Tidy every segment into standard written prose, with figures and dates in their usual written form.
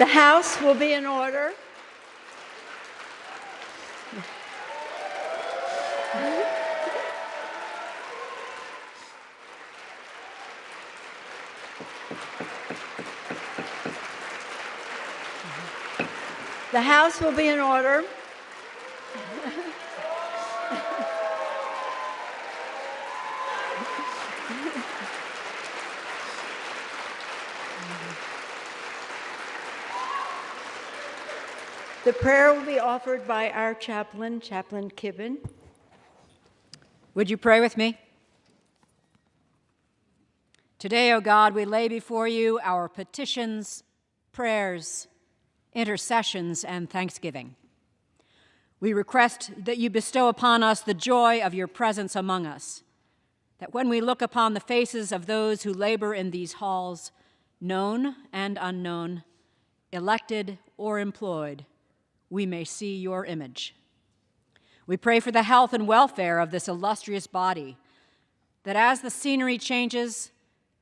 The House will be in order. The House will be in order. The prayer will be offered by our chaplain, Chaplain Kibben. Would you pray with me? Today, O God, we lay before you our petitions, prayers, intercessions, and thanksgiving. We request that you bestow upon us the joy of your presence among us, that when we look upon the faces of those who labor in these halls, known and unknown, elected or employed, we may see your image. We pray for the health and welfare of this illustrious body, that as the scenery changes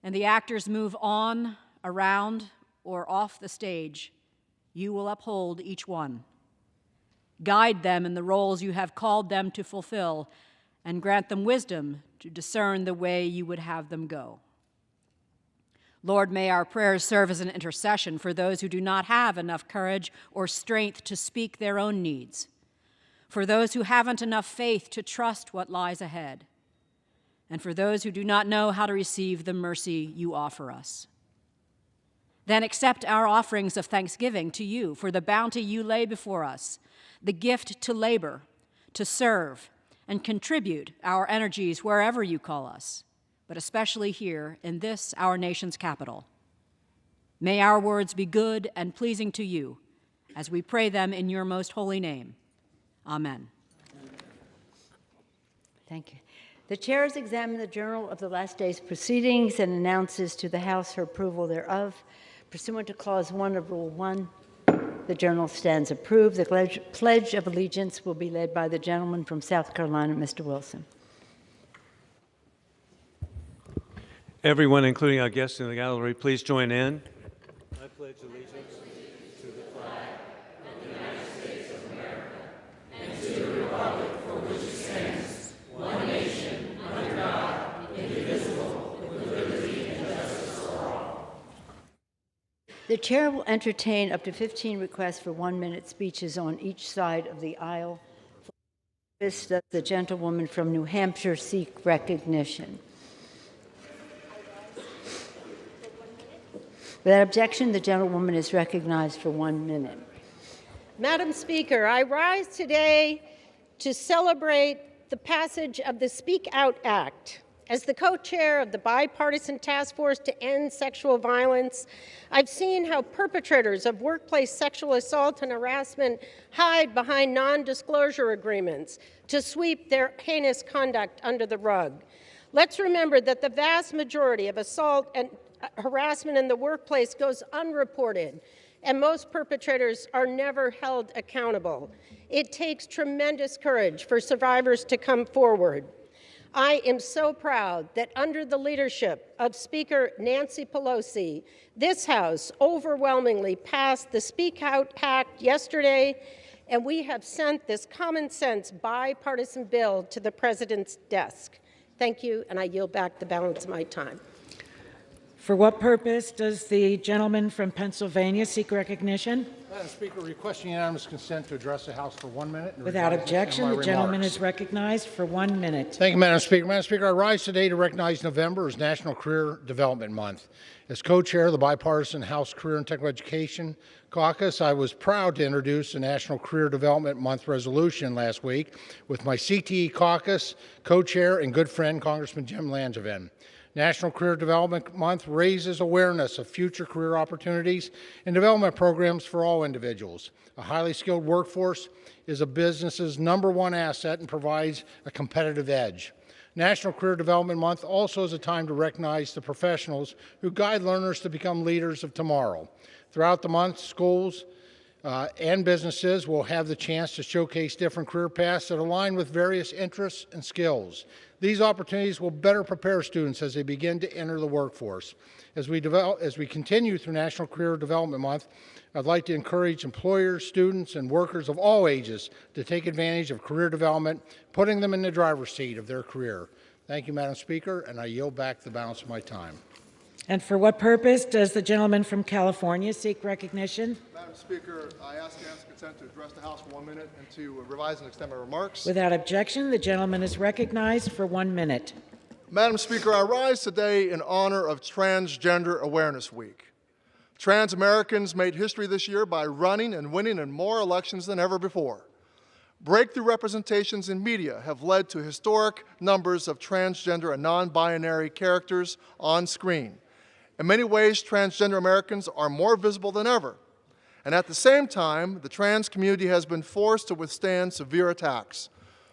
and the actors move on, around, or off the stage, you will uphold each one. Guide them in the roles you have called them to fulfill, and grant them wisdom to discern the way you would have them go. Lord, may our prayers serve as an intercession for those who do not have enough courage or strength to speak their own needs, for those who haven't enough faith to trust what lies ahead, and for those who do not know how to receive the mercy you offer us. Then accept our offerings of thanksgiving to you for the bounty you lay before us, the gift to labor, to serve, and contribute our energies wherever you call us, but especially here in this, our nation's capital. May our words be good and pleasing to you as we pray them in your most holy name. Amen. Thank you. The chair has examined the journal of the last day's proceedings and announces to the House her approval thereof. Pursuant to Clause 1 of Rule 1, the journal stands approved. The Pledge of Allegiance will be led by the gentleman from South Carolina, Mr. Wilson. Everyone, including our guests in the gallery, please join in. I pledge allegiance to the flag of the United States of America and to the republic for which it stands, one nation, under God, indivisible, with liberty and justice for all. The chair will entertain up to 15 requests for 1-minute speeches on each side of the aisle. Does the gentlewoman from New Hampshire seek recognition? Without objection, the gentlewoman is recognized for 1 minute. Madam Speaker, I rise today to celebrate the passage of the Speak Out Act. As the co-chair of the bipartisan task force to end sexual violence, I've seen how perpetrators of workplace sexual assault and harassment hide behind non-disclosure agreements to sweep their heinous conduct under the rug. Let's remember that the vast majority of assault and harassment in the workplace goes unreported, and most perpetrators are never held accountable. It takes tremendous courage for survivors to come forward. I am so proud that under the leadership of Speaker Nancy Pelosi, this House overwhelmingly passed the Speak Out Act yesterday, and we have sent this common sense bipartisan bill to the President's desk. Thank you, and I yield back the balance of my time. For what purpose does the gentleman from Pennsylvania seek recognition? Madam Speaker, requesting unanimous consent to address the House for 1 minute. Without objection, the gentleman is recognized for 1 minute. Thank you, Madam Speaker. Madam Speaker, I rise today to recognize November as National Career Development Month. As co-chair of the bipartisan House Career and Technical Education Caucus, I was proud to introduce the National Career Development Month resolution last week with my CTE caucus co-chair and good friend, Congressman Jim Langevin. National Career Development Month raises awareness of future career opportunities and development programs for all individuals. A highly skilled workforce is a business's #1 asset and provides a competitive edge. National Career Development Month also is a time to recognize the professionals who guide learners to become leaders of tomorrow. Throughout the month, schools and businesses will have the chance to showcase different career paths that align with various interests and skills. These opportunities will better prepare students as they begin to enter the workforce. As we continue through National Career Development Month, I'd like to encourage employers, students, and workers of all ages to take advantage of career development, putting them in the driver's seat of their career. Thank you, Madam Speaker, and I yield back the balance of my time. And for what purpose does the gentleman from California seek recognition? Madam Speaker, I ask unanimous consent to address the House for 1 minute and to revise and extend my remarks. Without objection, the gentleman is recognized for 1 minute. Madam Speaker, I rise today in honor of Transgender Awareness Week. Trans Americans made history this year by running and winning in more elections than ever before. Breakthrough representations in media have led to historic numbers of transgender and non-binary characters on screen. In many ways, transgender Americans are more visible than ever. And at the same time, the trans community has been forced to withstand severe attacks.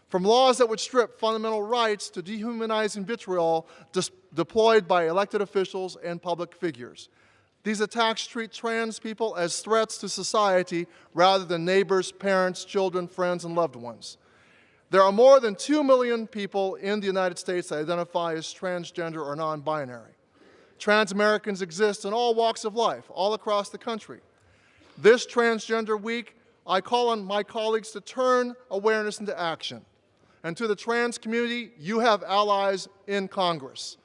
From laws that would strip fundamental rights to dehumanizing vitriol deployed by elected officials and public figures. These attacks treat trans people as threats to society rather than neighbors, parents, children, friends, and loved ones. There are more than 2 million people in the United States that identify as transgender or non-binary. Trans Americans exist in all walks of life, all across the country. This Transgender Week, I call on my colleagues to turn awareness into action. And to the trans community, you have allies in Congress.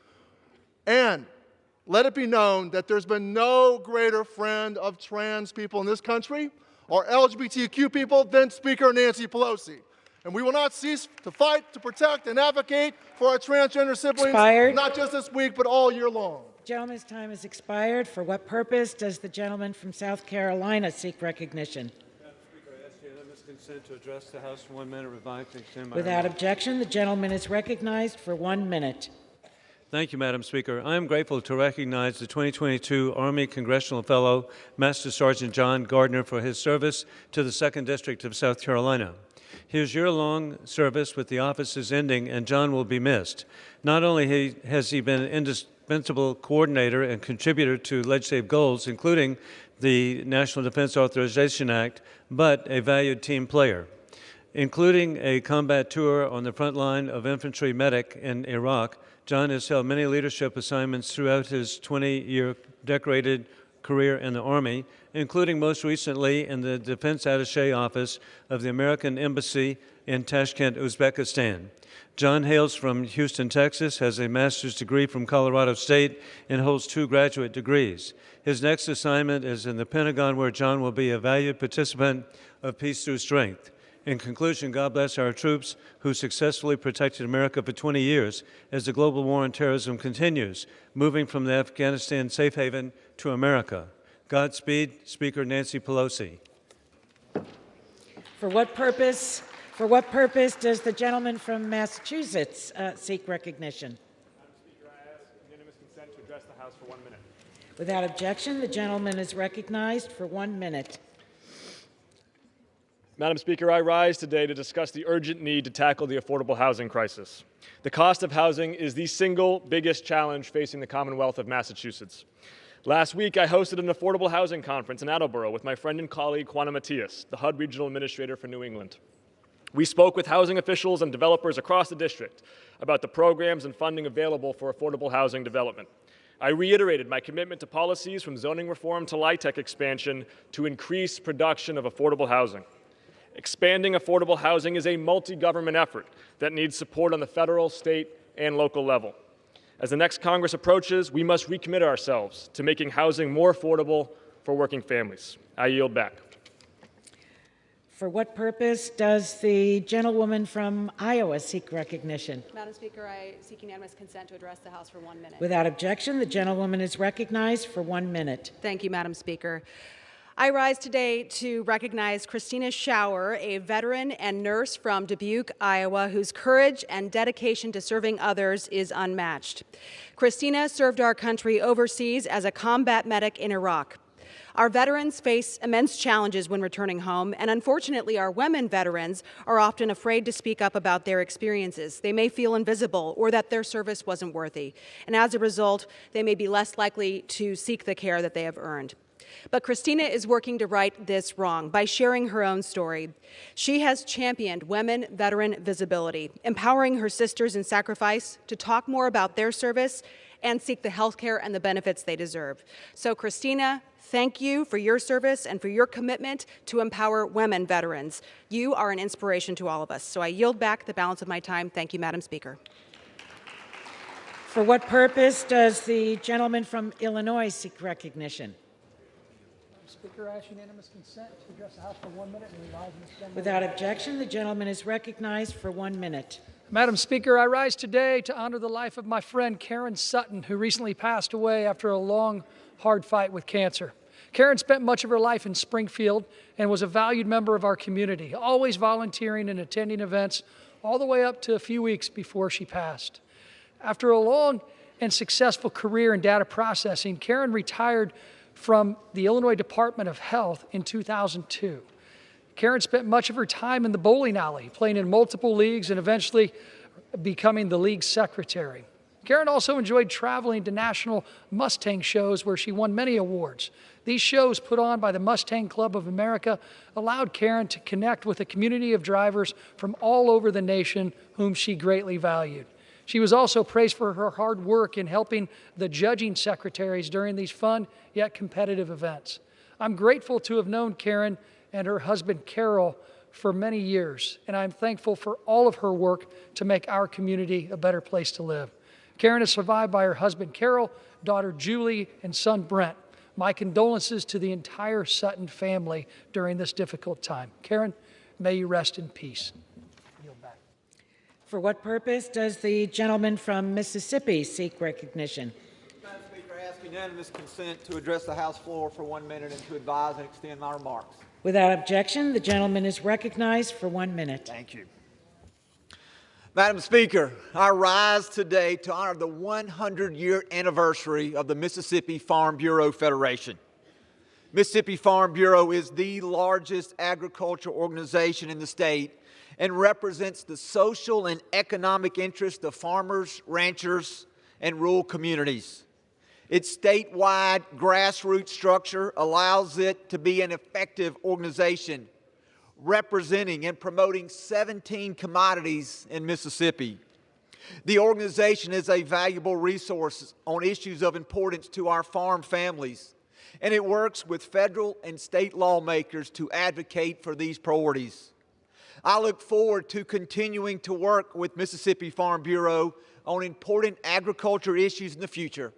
And let it be known that there's been no greater friend of trans people in this country or LGBTQ people than Speaker Nancy Pelosi. And we will not cease to fight, to protect, and advocate for our transgender siblings, not just this week, but all year long. Gentleman's time has expired. For what purpose does the gentleman from South Carolina seek recognition? Madam Speaker, I ask unanimous consent to address the House for 1 minute, revive and extend my Without remarks. objection, the gentleman is recognized for 1 minute. Thank you, Madam Speaker. I am grateful to recognize the 2022 Army Congressional Fellow, Master Sergeant John Gardner, for his service to the 2nd District of South Carolina. His year-long service with the office is ending, and John will be missed. Not only has he been an indispensable coordinator and contributor to legislative goals, including the National Defense Authorization Act, but a valued team player. Including a combat tour on the front line of infantry medic in Iraq, John has held many leadership assignments throughout his 20-year decorated career in the Army, including most recently in the Defense Attaché Office of the American Embassy in Tashkent, Uzbekistan. John hails from Houston, Texas, has a master's degree from Colorado State, and holds 2 graduate degrees. His next assignment is in the Pentagon, where John will be a valued participant of Peace Through Strength. In conclusion, God bless our troops who successfully protected America for 20 years as the global war on terrorism continues, moving from the Afghanistan safe haven to America. Godspeed, Speaker Nancy Pelosi. For what purpose does the gentleman from Massachusetts seek recognition? Madam Speaker, I ask unanimous consent to address the House for 1 minute. Without objection, the gentleman is recognized for 1 minute. Madam Speaker, I rise today to discuss the urgent need to tackle the affordable housing crisis. The cost of housing is the single biggest challenge facing the Commonwealth of Massachusetts. Last week, I hosted an affordable housing conference in Attleboro with my friend and colleague, Juana Matias, the HUD Regional Administrator for New England. We spoke with housing officials and developers across the district about the programs and funding available for affordable housing development. I reiterated my commitment to policies from zoning reform to LIHTC expansion to increase production of affordable housing. Expanding affordable housing is a multi-government effort that needs support on the federal, state, and local level. As the next Congress approaches, we must recommit ourselves to making housing more affordable for working families. I yield back. For what purpose does the gentlewoman from Iowa seek recognition? Madam Speaker, I seek unanimous consent to address the House for 1 minute. Without objection, the gentlewoman is recognized for 1 minute. Thank you, Madam Speaker. I rise today to recognize Christina Schauer, a veteran and nurse from Dubuque, Iowa, whose courage and dedication to serving others is unmatched. Christina served our country overseas as a combat medic in Iraq. Our veterans face immense challenges when returning home, and unfortunately, our women veterans are often afraid to speak up about their experiences. They may feel invisible or that their service wasn't worthy, and as a result, they may be less likely to seek the care that they have earned. But Christina is working to right this wrong by sharing her own story. She has championed women veteran visibility, empowering her sisters in sacrifice to talk more about their service and seek the health care and the benefits they deserve. So Christina, thank you for your service and for your commitment to empower women veterans. You are an inspiration to all of us. So I yield back the balance of my time. Thank you, Madam Speaker. For what purpose does the gentleman from Illinois seek recognition? Speaker, I ask unanimous consent to address the House for 1 minute and revise and extend. Without objection, the gentleman is recognized for 1 minute. Madam Speaker, I rise today to honor the life of my friend Karen Sutton, who recently passed away after a long, hard fight with cancer. Karen spent much of her life in Springfield and was a valued member of our community, always volunteering and attending events all the way up to a few weeks before she passed. After a long and successful career in data processing, Karen retired from the Illinois Department of Health in 2002. Karen spent much of her time in the bowling alley, playing in multiple leagues and eventually becoming the league secretary. Karen also enjoyed traveling to national Mustang shows where she won many awards. These shows, put on by the Mustang Club of America, allowed Karen to connect with a community of drivers from all over the nation whom she greatly valued. She was also praised for her hard work in helping the judging secretaries during these fun yet competitive events. I'm grateful to have known Karen and her husband Carol for many years, and I'm thankful for all of her work to make our community a better place to live. Karen is survived by her husband Carol, daughter Julie, and son Brent. My condolences to the entire Sutton family during this difficult time. Karen, may you rest in peace. Yield back. For what purpose does the gentleman from Mississippi seek recognition? Madam Speaker, I ask unanimous consent to address the House floor for 1 minute and to advise and extend my remarks. Without objection, the gentleman is recognized for 1 minute. Thank you. Madam Speaker, I rise today to honor the 100-year anniversary of the Mississippi Farm Bureau Federation. Mississippi Farm Bureau is the largest agricultural organization in the state and represents the social and economic interests of farmers, ranchers, and rural communities. Its statewide grassroots structure allows it to be an effective organization representing and promoting 17 commodities in Mississippi. The organization is a valuable resource on issues of importance to our farm families, and it works with federal and state lawmakers to advocate for these priorities. I look forward to continuing to work with Mississippi Farm Bureau on important agriculture issues in the future.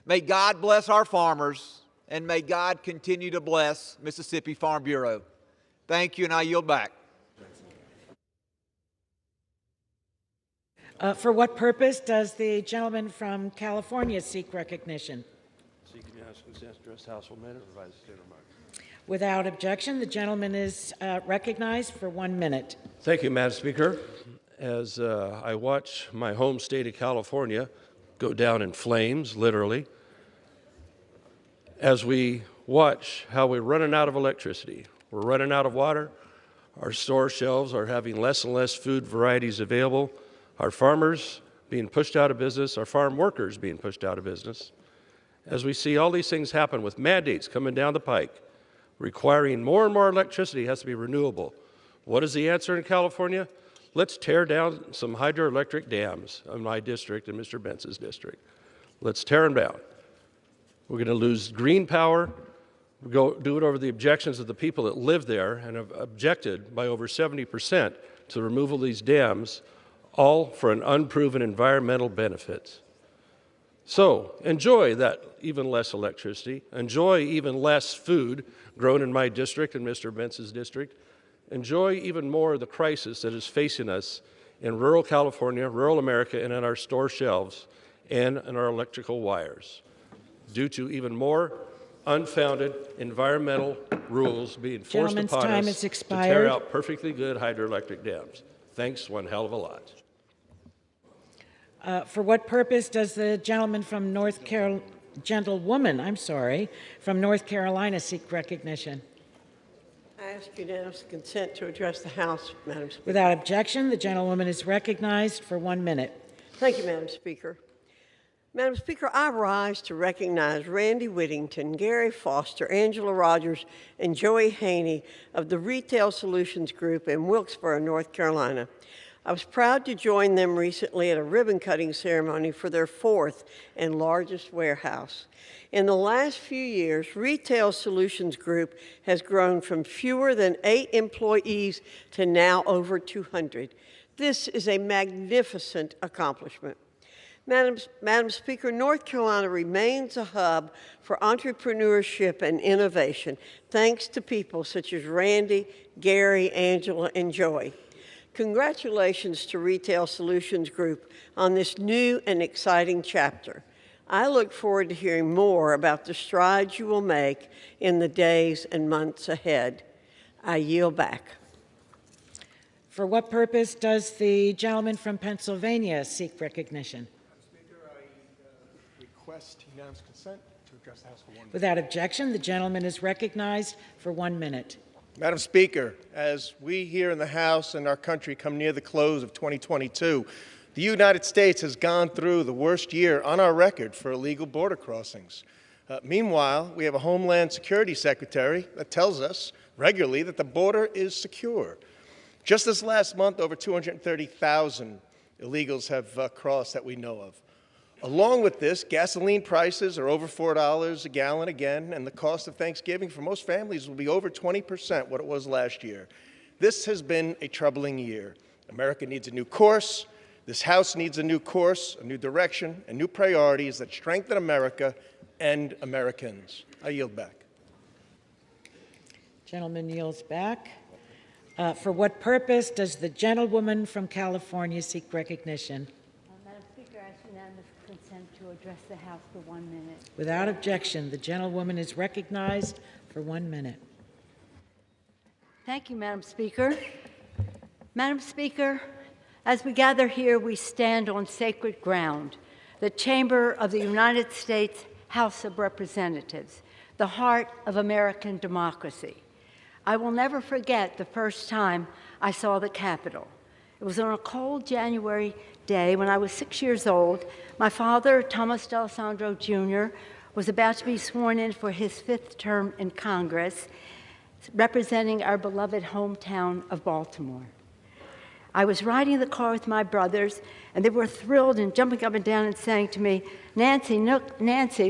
May God bless our farmers, and may God continue to bless Mississippi Farm Bureau. Thank you, and I yield back. For what purpose does the gentleman from California seek recognition? Seeking unanimous consent to address the House for 1 minute, revise and extend remarks. Without objection, the gentleman is recognized for 1 minute. Thank you, Madam Speaker. As I watch my home state of California go down in flames, literally, as we watch how we're running out of electricity, we're running out of water, our store shelves are having less and less food varieties available, our farmers being pushed out of business, our farm workers being pushed out of business. As we see all these things happen with mandates coming down the pike, requiring more and more electricity has to be renewable. What is the answer in California? Let's tear down some hydroelectric dams in my district and Mr. Bentz's district. Let's tear them down. We're going to lose green power. We go do it over the objections of the people that live there and have objected by over 70% to the removal of these dams, all for an unproven environmental benefit. So enjoy that even less electricity, enjoy even less food grown in my district and Mr. Bentz's district, enjoy even more of the crisis that is facing us in rural California, rural America, and in our store shelves and in our electrical wires, due to even more unfounded environmental rules being forced upon us to tear out perfectly good hydroelectric dams. Thanks one hell of a lot. For what purpose does the gentleman from gentlewoman from North Carolina seek recognition? I ask unanimous consent to address the House, Madam Speaker. Without objection, the gentlewoman is recognized for 1 minute. Thank you, Madam Speaker. Madam Speaker, I rise to recognize Randy Whittington, Gary Foster, Angela Rogers, and Joey Haney of the Retail Solutions Group in Wilkesboro, North Carolina. I was proud to join them recently at a ribbon-cutting ceremony for their 4th and largest warehouse. In the last few years, Retail Solutions Group has grown from fewer than 8 employees to now over 200. This is a magnificent accomplishment. Madam Speaker, North Carolina remains a hub for entrepreneurship and innovation, thanks to people such as Randy, Gary, Angela, and Joey. Congratulations to Retail Solutions Group on this new and exciting chapter. I look forward to hearing more about the strides you will make in the days and months ahead. I yield back. For what purpose does the gentleman from Pennsylvania seek recognition? Madam Speaker, I request unanimous consent to address the House for 1 minute. Without objection, the gentleman is recognized for 1 minute. Madam Speaker, as we here in the House and our country come near the close of 2022, the United States has gone through the worst year on our record for illegal border crossings. Meanwhile, we have a Homeland Security Secretary that tells us regularly that the border is secure. Just this last month, over 230,000 illegals have crossed that we know of. Along with this, gasoline prices are over $4 a gallon again, and the cost of Thanksgiving for most families will be over 20% what it was last year. This has been a troubling year. America needs a new course. This House needs a new course, a new direction, and new priorities that strengthen America and Americans. I yield back. Gentleman yields back. For what purpose does the gentlewoman from California seek recognition? Madam Speaker, I ask unanimous consent to address the House for 1 minute. Without objection, the gentlewoman is recognized for 1 minute. Thank you, Madam Speaker. Madam Speaker, as we gather here, we stand on sacred ground, the chamber of the United States House of Representatives, the heart of American democracy. I will never forget the first time I saw the Capitol. It was on a cold January day when I was 6 years old. My father, Thomas D'Alessandro Jr., was about to be sworn in for his 5th term in Congress, representing our beloved hometown of Baltimore. I was riding the car with my brothers, and they were thrilled and jumping up and down and saying to me, Nancy,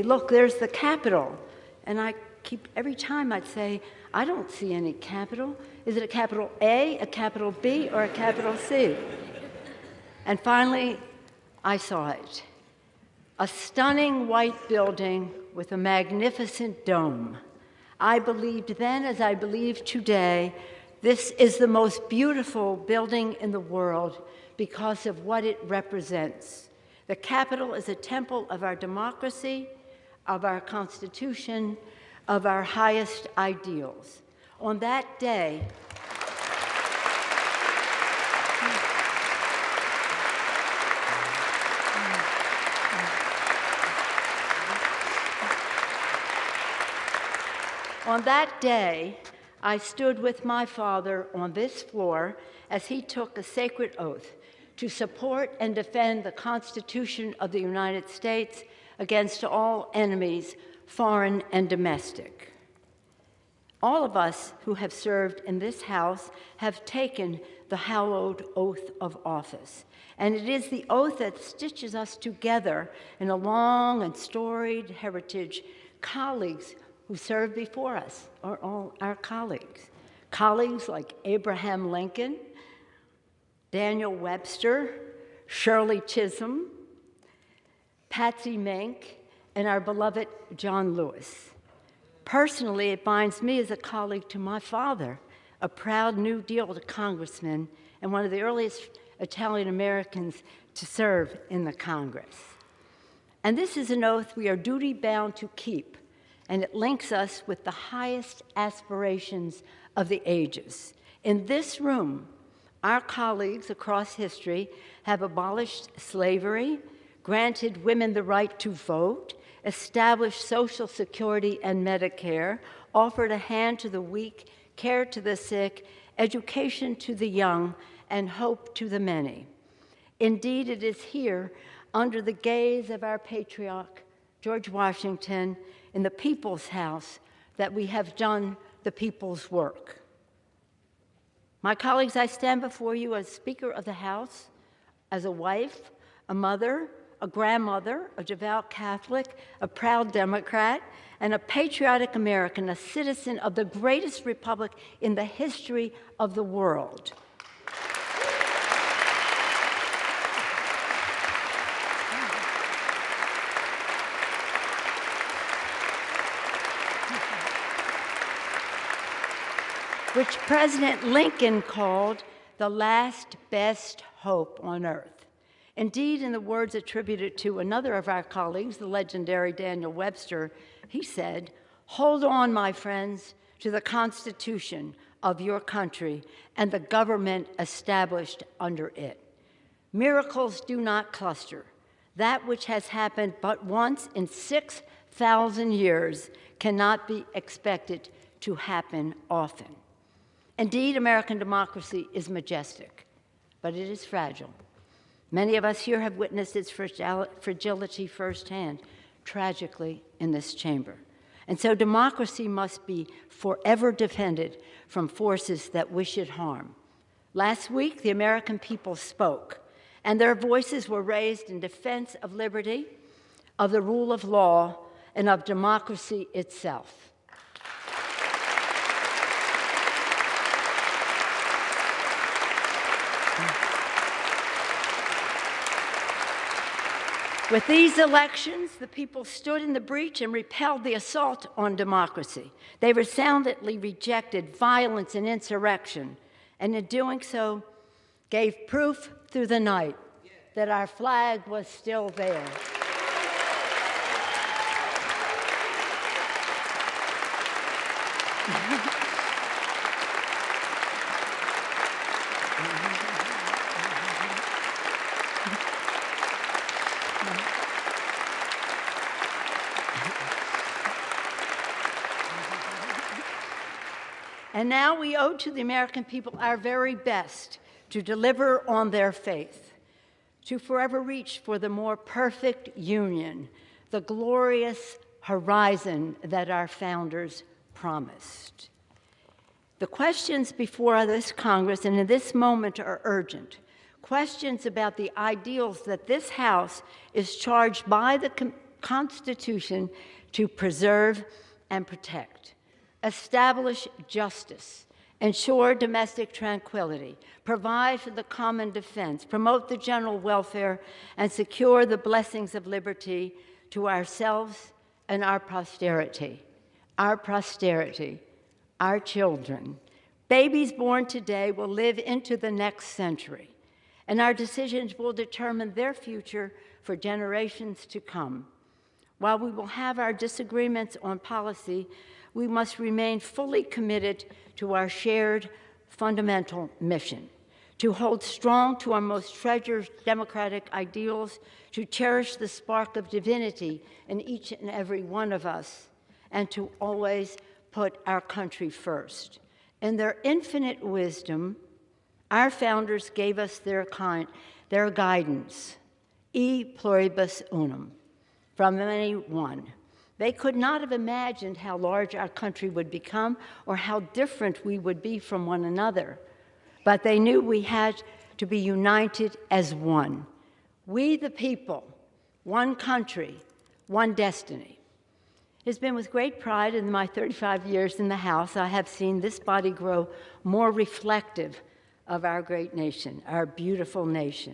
look, there's the Capitol. And every time I'd say, I don't see any capital. Is it a capital A, a capital B, or a capital C? And finally, I saw it. A stunning white building with a magnificent dome. I believed then, as I believe today, this is the most beautiful building in the world because of what it represents. The Capitol is a temple of our democracy, of our Constitution, of our highest ideals. On that day, I stood with my father on this floor as he took a sacred oath to support and defend the Constitution of the United States against all enemies, foreign and domestic. All of us who have served in this House have taken the hallowed oath of office, and it is the oath that stitches us together in a long and storied heritage. Colleagues who served before us are all our colleagues. Colleagues like Abraham Lincoln, Daniel Webster, Shirley Chisholm, Patsy Mink, and our beloved John Lewis. Personally, it binds me as a colleague to my father, a proud New Deal congressman and one of the earliest Italian Americans to serve in the Congress. And this is an oath we are duty-bound to keep, and it links us with the highest aspirations of the ages. In this room, our colleagues across history have abolished slavery, granted women the right to vote, established Social Security and Medicare, offered a hand to the weak, care to the sick, education to the young, and hope to the many. Indeed, it is here under the gaze of our patriarch, George Washington, in the People's House, that we have done the people's work. My colleagues, I stand before you as Speaker of the House, as a wife, a mother, a grandmother, a devout Catholic, a proud Democrat, and a patriotic American, a citizen of the greatest republic in the history of the world. Which President Lincoln called the last best hope on earth. Indeed, in the words attributed to another of our colleagues, the legendary Daniel Webster, he said, "Hold on, my friends, to the Constitution of your country and the government established under it. Miracles do not cluster. That which has happened but once in 6,000 years cannot be expected to happen often." Indeed, American democracy is majestic, but it is fragile. Many of us here have witnessed its fragility firsthand, tragically, in this chamber. And so democracy must be forever defended from forces that wish it harm. Last week, the American people spoke, and their voices were raised in defense of liberty, of the rule of law, and of democracy itself. With these elections, the people stood in the breach and repelled the assault on democracy. They resoundingly rejected violence and insurrection, and in doing so, gave proof through the night that our flag was still there. And now we owe to the American people our very best to deliver on their faith, to forever reach for the more perfect union, the glorious horizon that our founders promised. The questions before this Congress and in this moment are urgent. Questions about the ideals that this House is charged by the Constitution to preserve and protect. Establish justice, ensure domestic tranquility, provide for the common defense, promote the general welfare, and secure the blessings of liberty to ourselves and our posterity. Our posterity, our children. Babies born today will live into the next century, and our decisions will determine their future for generations to come. While we will have our disagreements on policy, we must remain fully committed to our shared fundamental mission, to hold strong to our most treasured democratic ideals, to cherish the spark of divinity in each and every one of us, and to always put our country first. In their infinite wisdom, our founders gave us their guidance, e pluribus unum, from many one. They could not have imagined how large our country would become or how different we would be from one another. But they knew we had to be united as one. We the people, one country, one destiny. It has been with great pride in my 35 years in the House I have seen this body grow more reflective of our great nation, our beautiful nation.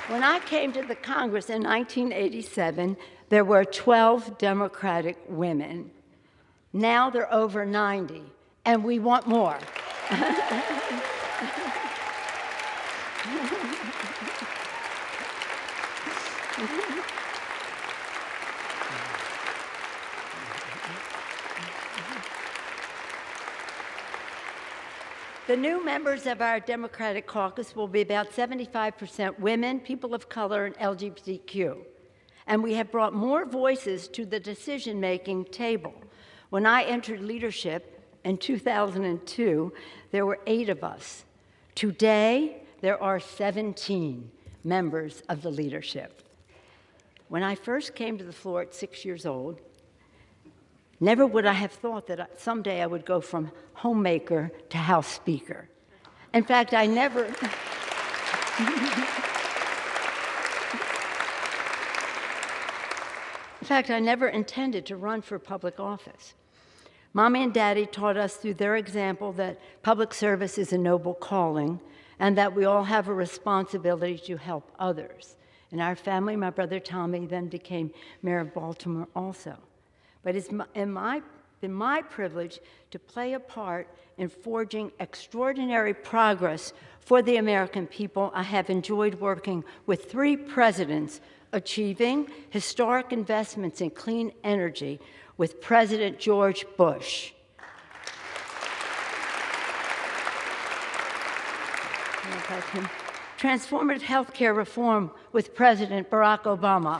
When I came to the Congress in 1987, there were 12 Democratic women. Now there are over 90, and we want more. The new members of our Democratic caucus will be about 75% women, people of color, and LGBTQ. And we have brought more voices to the decision-making table. When I entered leadership In 2002, there were 8 of us. Today, there are 17 members of the leadership. When I first came to the floor at 6 years old, never would I have thought that someday I would go from homemaker to House Speaker. In fact, I never... In fact, I never intended to run for public office. Mommy and Daddy taught us through their example that public service is a noble calling and that we all have a responsibility to help others. In our family, my brother Tommy then became mayor of Baltimore also. But it's been my privilege to play a part in forging extraordinary progress for the American people. I have enjoyed working with 3 presidents, achieving historic investments in clean energy with President George Bush. Transformative health care reform with President Barack Obama.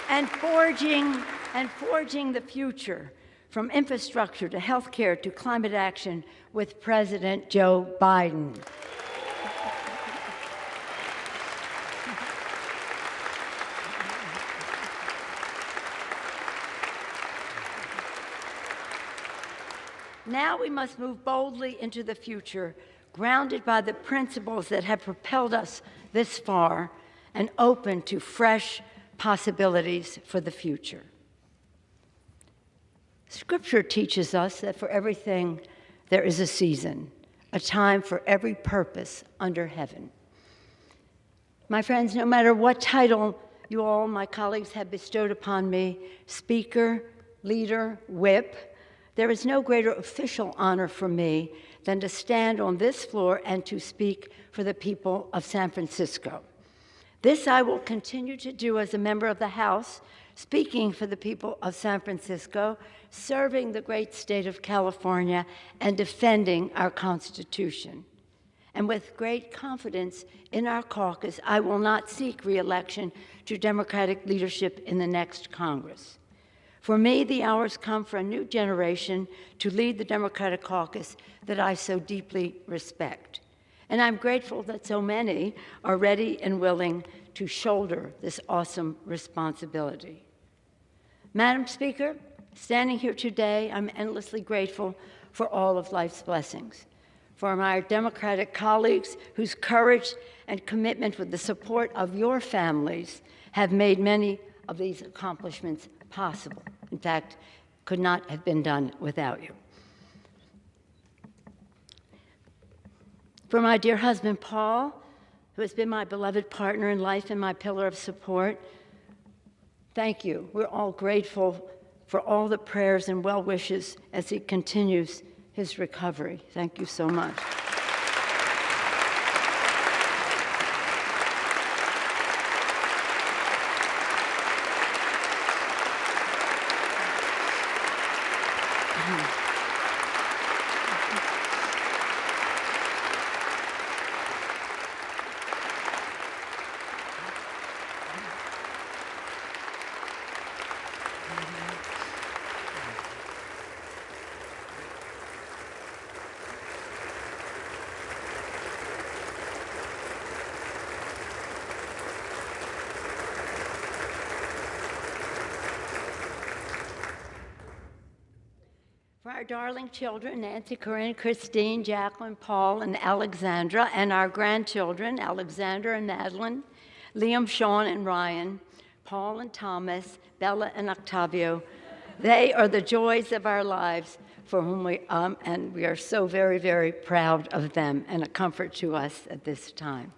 And forging the future, from infrastructure to healthcare to climate action, with President Joe Biden. Now we must move boldly into the future, grounded by the principles that have propelled us this far and open to fresh possibilities for the future. Scripture teaches us that for everything there is a season, a time for every purpose under heaven. My friends, no matter what title you all, my colleagues, have bestowed upon me, speaker, leader, whip, there is no greater official honor for me than to stand on this floor and to speak for the people of San Francisco. This I will continue to do as a member of the House, speaking for the people of San Francisco, serving the great state of California, and defending our Constitution. And with great confidence in our caucus, I will not seek re-election to Democratic leadership in the next Congress. For me, the hours come for a new generation to lead the Democratic caucus that I so deeply respect. And I'm grateful that so many are ready and willing to shoulder this awesome responsibility. Madam Speaker, standing here today, I'm endlessly grateful for all of life's blessings, for my Democratic colleagues whose courage and commitment with the support of your families have made many of these accomplishments possible. In fact, could not have been done without you. For my dear husband, Paul, who has been my beloved partner in life and my pillar of support, thank you. We're all grateful for all the prayers and well wishes as he continues his recovery. Thank you so much. For our darling children, Nancy, Corinne, Christine, Jacqueline, Paul, and Alexandra, and our grandchildren, Alexander and Madeline, Liam, Sean, and Ryan, Paul and Thomas, Bella and Octavio, they are the joys of our lives for whom and we are so very, very proud of them and a comfort to us at this time.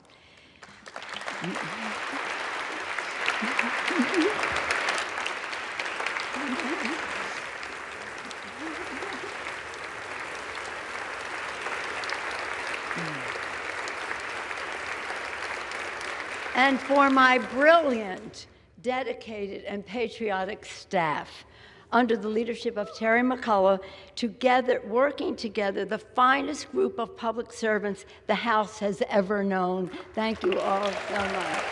And for my brilliant, dedicated, and patriotic staff, under the leadership of Terry McCullough, working together, the finest group of public servants the House has ever known. Thank you all so much.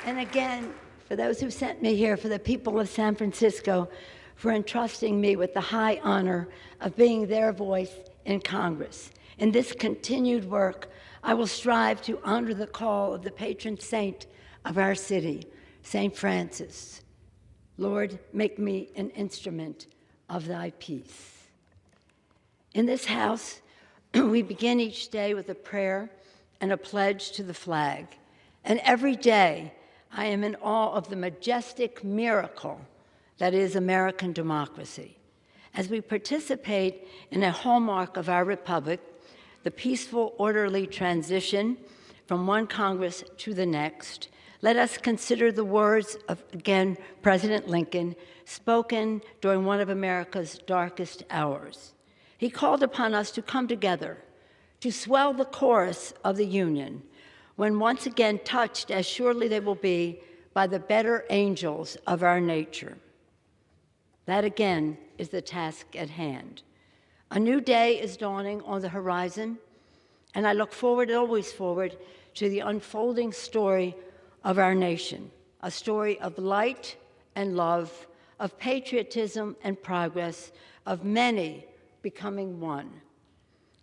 And again, for those who sent me here, for the people of San Francisco, for entrusting me with the high honor of being their voice in Congress. In this continued work, I will strive to honor the call of the patron saint of our city, St. Francis. Lord, make me an instrument of thy peace. In this house, we begin each day with a prayer and a pledge to the flag. And every day, I am in awe of the majestic miracle that is American democracy. As we participate in a hallmark of our republic, the peaceful, orderly transition from one Congress to the next, let us consider the words of, again, President Lincoln, spoken during one of America's darkest hours. He called upon us to come together, to swell the chorus of the Union, when once again touched, as surely they will be, by the better angels of our nature. That again is the task at hand. A new day is dawning on the horizon, and I look forward, always forward, to the unfolding story of our nation, a story of light and love, of patriotism and progress, of many becoming one,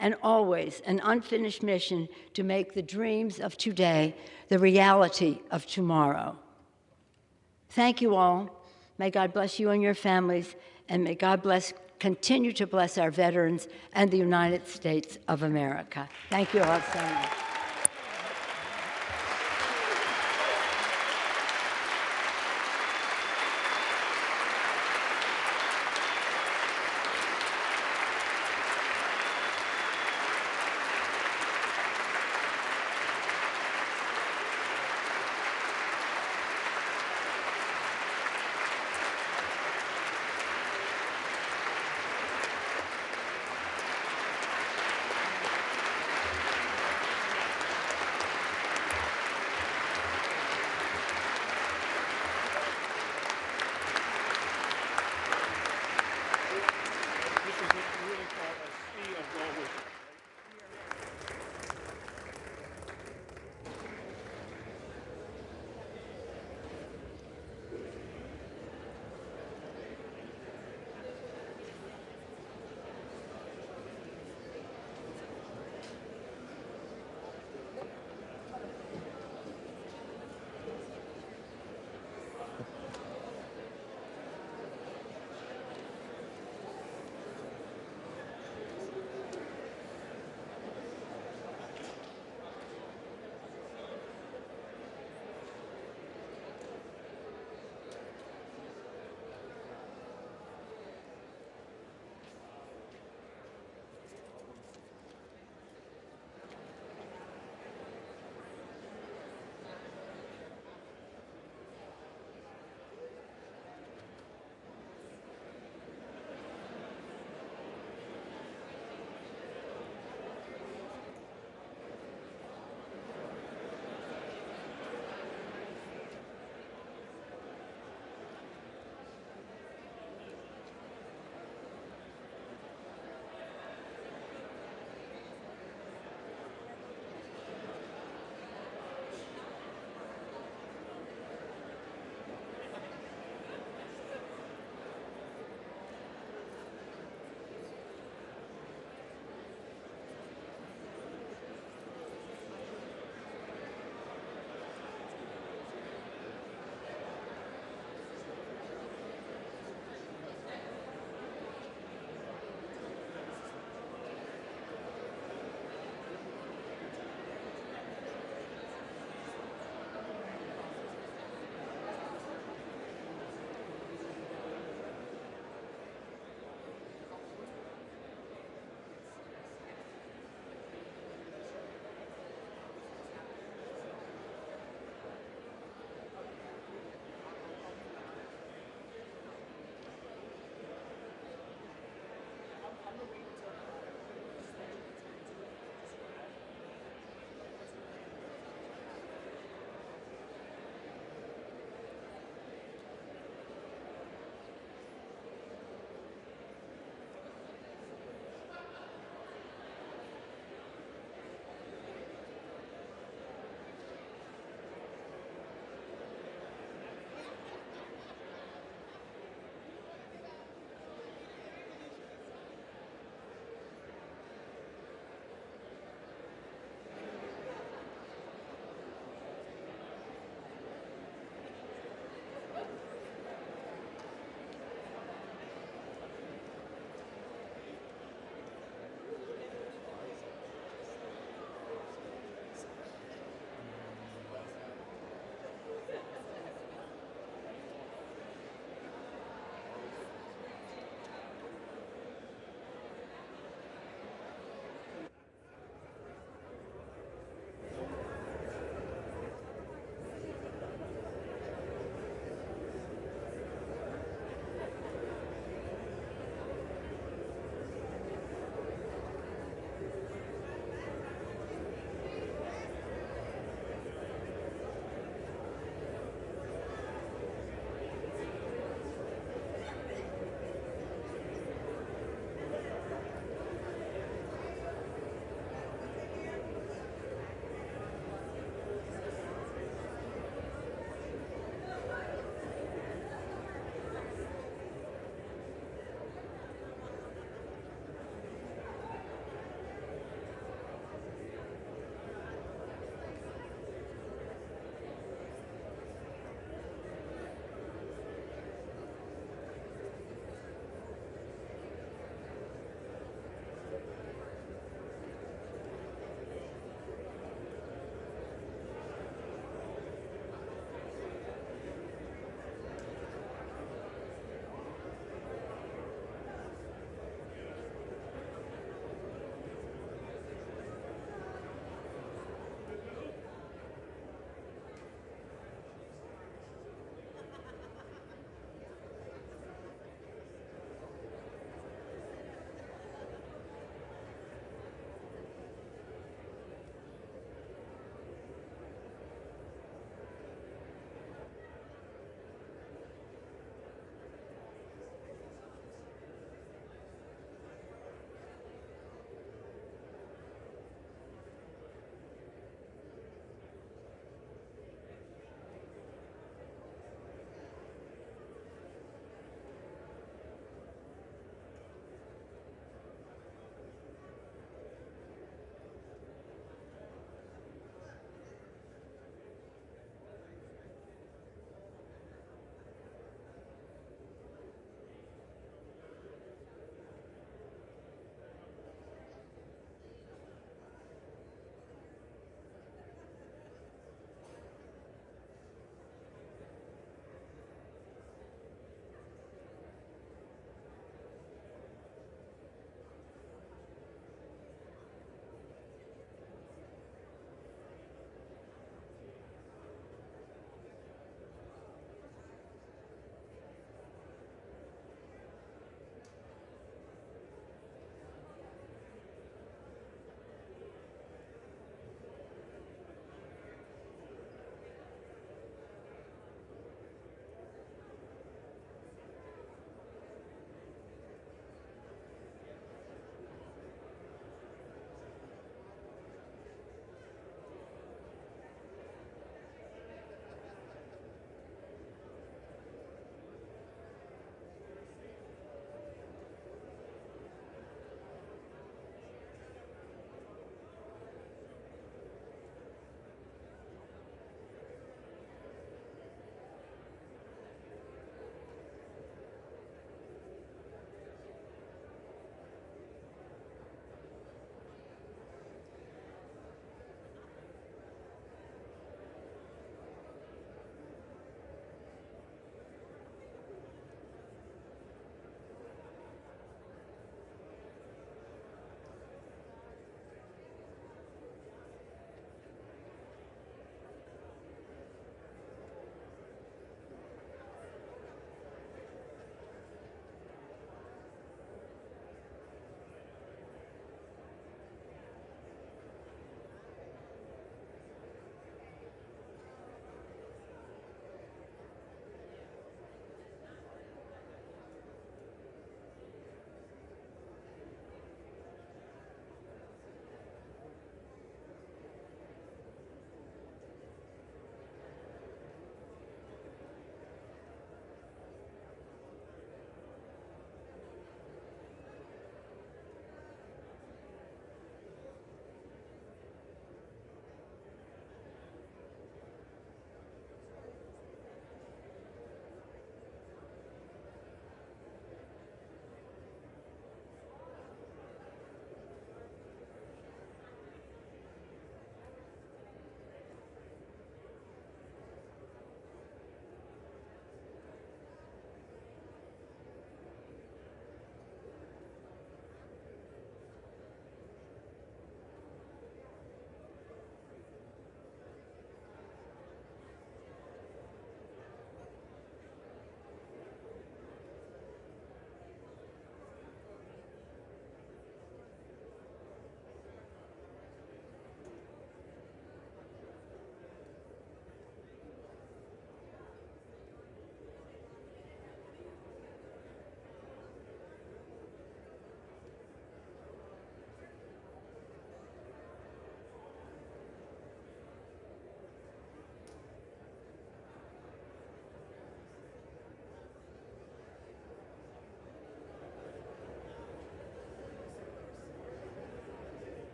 and always an unfinished mission to make the dreams of today the reality of tomorrow. Thank you all. May God bless you and your families, and may God continue to bless our veterans and the United States of America. Thank you all so much.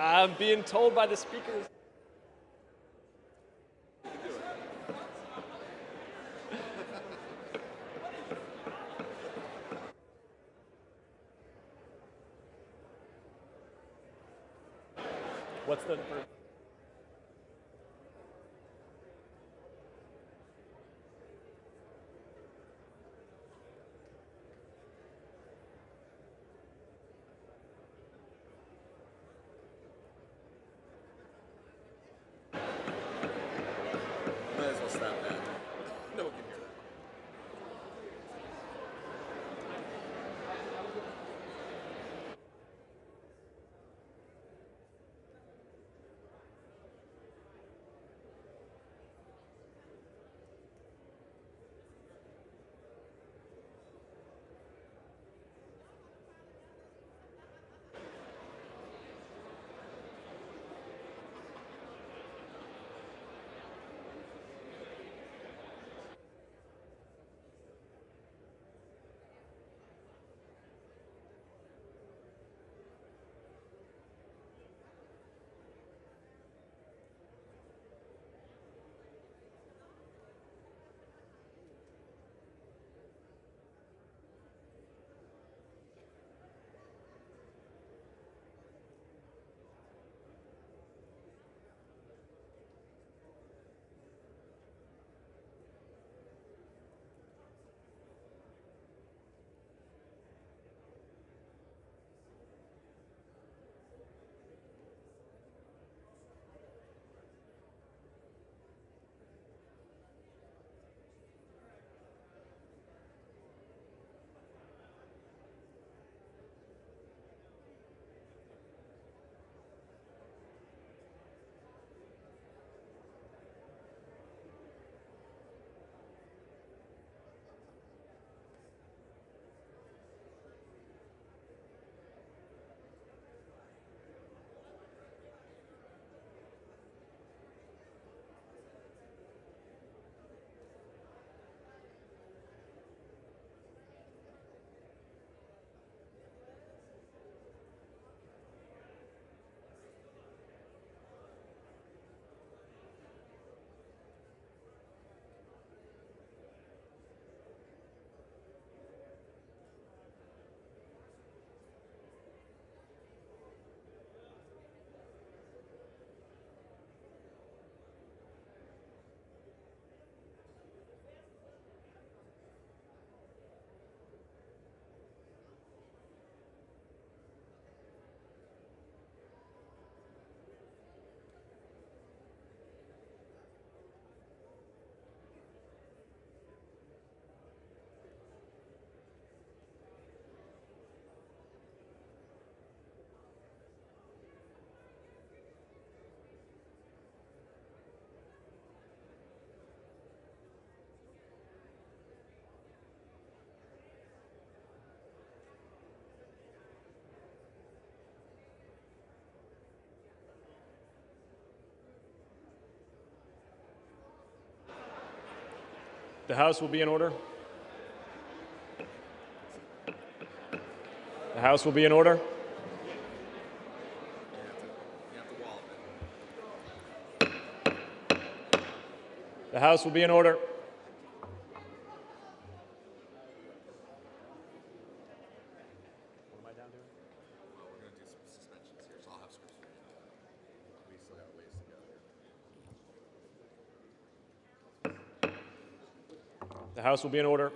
I'm being told by the speakers. What's the... Might as well stop that. No one can hear that. The House will be in order. The House will be in order. The House will be in order. The House will be in order.